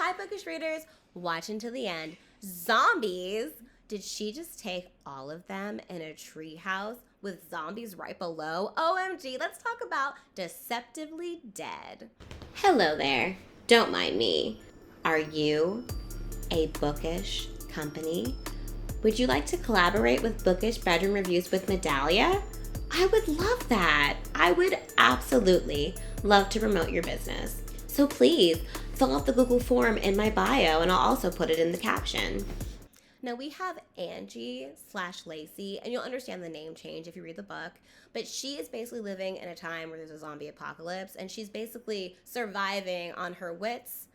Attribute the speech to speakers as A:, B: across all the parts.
A: Hi, Bookish readers. Watch until the end. Zombies. Did she just take all of them in a treehouse with zombies right below? OMG, let's talk about Deceptively Dead. Hello there. Don't mind me. Are you a bookish company? Would you like to collaborate with Bookish Bedroom Reviews with Medallio? I would love that. I would absolutely love to promote your business. So please fill out the Google form in my bio and I'll also put it in the caption. Now we have Angie / Lacey, and you'll understand the name change if you read the book, but she is basically living in a time where there's a zombie apocalypse, and she's basically surviving on her wits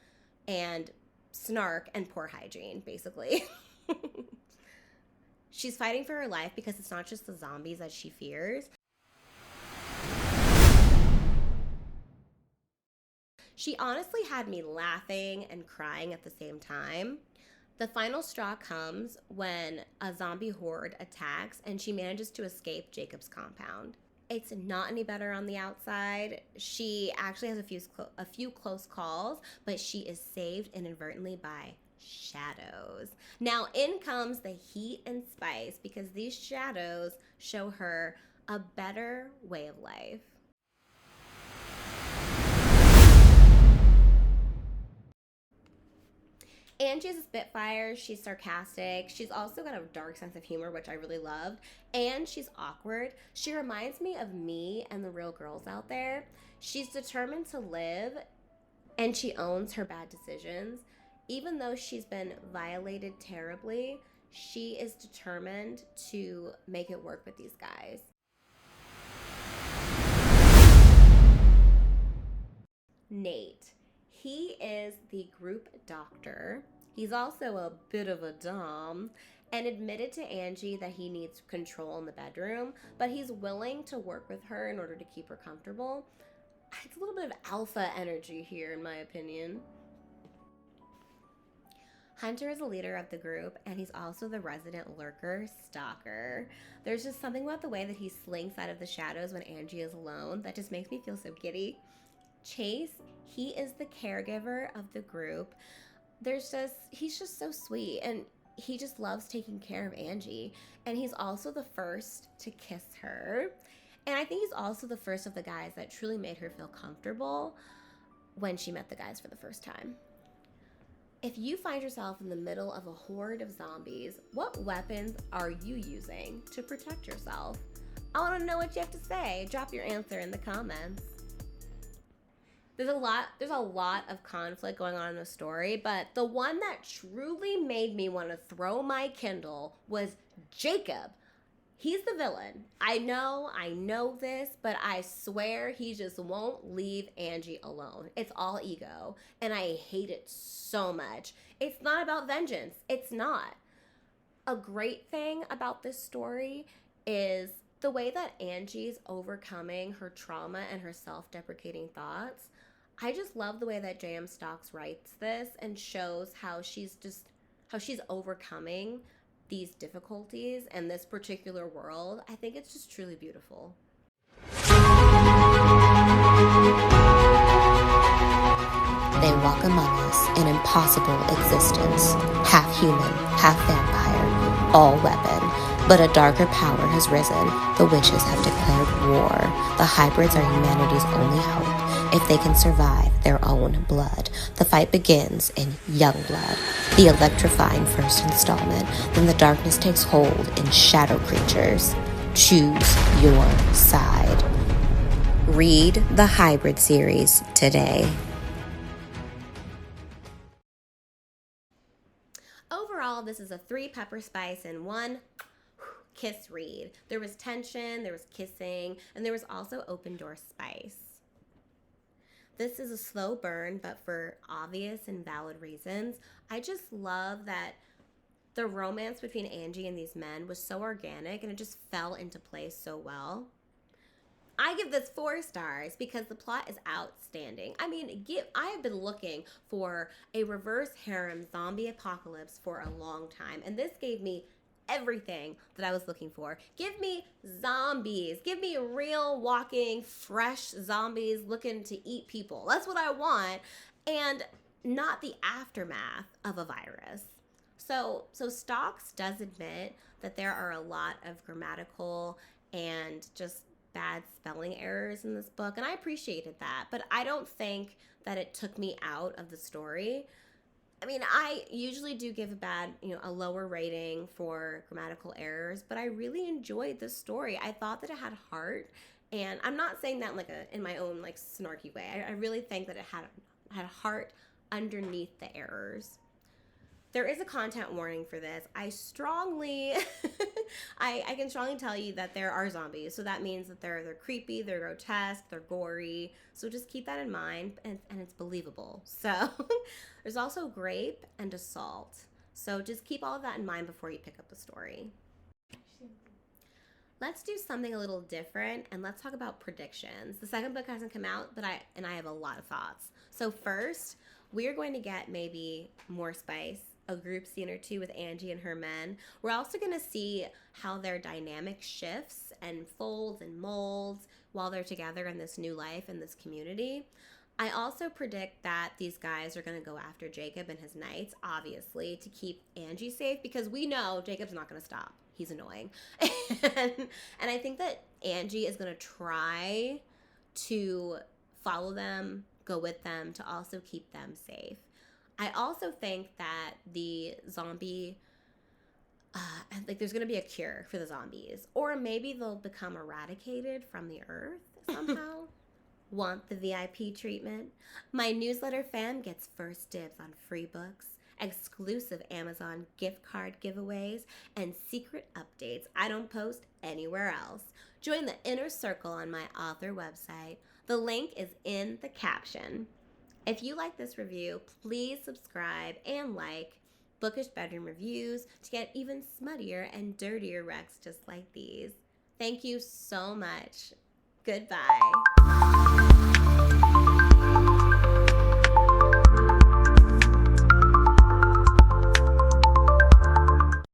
A: and snark and poor hygiene, basically. She's fighting for her life because it's not just the zombies that she fears. She honestly had me laughing and crying at the same time. The final straw comes when a zombie horde attacks and she manages to escape Jacob's compound. It's not any better on the outside. She actually has a few close calls, but she is saved inadvertently by shadows. Now in comes the heat and spice because these shadows show her a better way of life. Angie is a spitfire. She's sarcastic. She's also got a dark sense of humor, which I really loved. And she's awkward. She reminds me of me and the real girls out there. She's determined to live, and she owns her bad decisions. Even though she's been violated terribly, she is determined to make it work with these guys. Nate. He is the group doctor. He's also a bit of a dom and admitted to Angie that he needs control in the bedroom, but he's willing to work with her in order to keep her comfortable. It's a little bit of alpha energy here, in my opinion. Hunter is the leader of the group, and he's also the resident lurker stalker. There's just something about the way that he slinks out of the shadows when Angie is alone that just makes me feel so giddy. Chase, he is the caregiver of the group. He's just so sweet, and he just loves taking care of Angie, and he's also the first to kiss her. And I think he's also the first of the guys that truly made her feel comfortable when she met the guys for the first time. If you find yourself in the middle of a horde of zombies, what weapons are you using to protect yourself? I want to know what you have to say. Drop your answer in the comments. There's a lot of conflict going on in the story, but the one that truly made me want to throw my Kindle was Jacob. He's the villain. I know this, but I swear he just won't leave Angie alone. It's all ego, and I hate it so much. It's not about vengeance. It's not. A great thing about this story is the way that Angie's overcoming her trauma and her self-deprecating thoughts. I just love the way that J.M. Stocks writes this and shows how she's overcoming these difficulties and this particular world. I think it's just truly beautiful. They walk among us an impossible existence, half human, half vampire, all weapon. But a darker power has risen. The witches have declared war. The hybrids are humanity's only hope if they can survive their own blood. The fight begins in Youngblood, the electrifying first installment when the darkness takes hold in shadow creatures. Choose your side. Read the Hybrid series today. Overall, this is a 3 pepper spice in 1 kiss read. There was tension, there was kissing, and there was also open door spice. This is a slow burn, but for obvious and valid reasons. I just love that the romance between Angie and these men was so organic and it just fell into place so well. I give this 4 stars because the plot is outstanding. I mean, I have been looking for a reverse harem zombie apocalypse for a long time, and this gave me everything that I was looking for. Give me zombies. Give me real walking, fresh zombies looking to eat people. That's what I want. And not the aftermath of a virus. So Stocks does admit that there are a lot of grammatical and just bad spelling errors in this book, and I appreciated that, but I don't think that it took me out of the story. I mean, I usually do give a lower rating for grammatical errors, but I really enjoyed this story. I thought that it had heart, and I'm not saying that in my own like snarky way. I really think that it had heart underneath the errors. There is a content warning for this. I strongly, I can strongly tell you that there are zombies. So that means that they're creepy, they're grotesque, they're gory. So just keep that in mind, and it's believable. So there's also grape and assault. So just keep all of that in mind before you pick up the story. Let's do something a little different, and let's talk about predictions. The second book hasn't come out, but I have a lot of thoughts. So first, we're going to get maybe more spice, a group scene or two with Angie and her men. We're also going to see how their dynamic shifts and folds and molds while they're together in this new life in this community. I also predict that these guys are going to go after Jacob and his knights, obviously, to keep Angie safe, because we know Jacob's not going to stop. He's annoying. and I think that Angie is going to try to follow them, go with them, to also keep them safe. I also think that the zombie, there's going to be a cure for the zombies. Or maybe they'll become eradicated from the earth somehow. Want the VIP treatment? My newsletter fam gets first dibs on free books, exclusive Amazon gift card giveaways, and secret updates I don't post anywhere else. Join the inner circle on my author website. The link is in the caption. If you like this review, please subscribe and like Bookish Bedroom Reviews to get even smuttier and dirtier recs just like these. Thank you so much. Goodbye.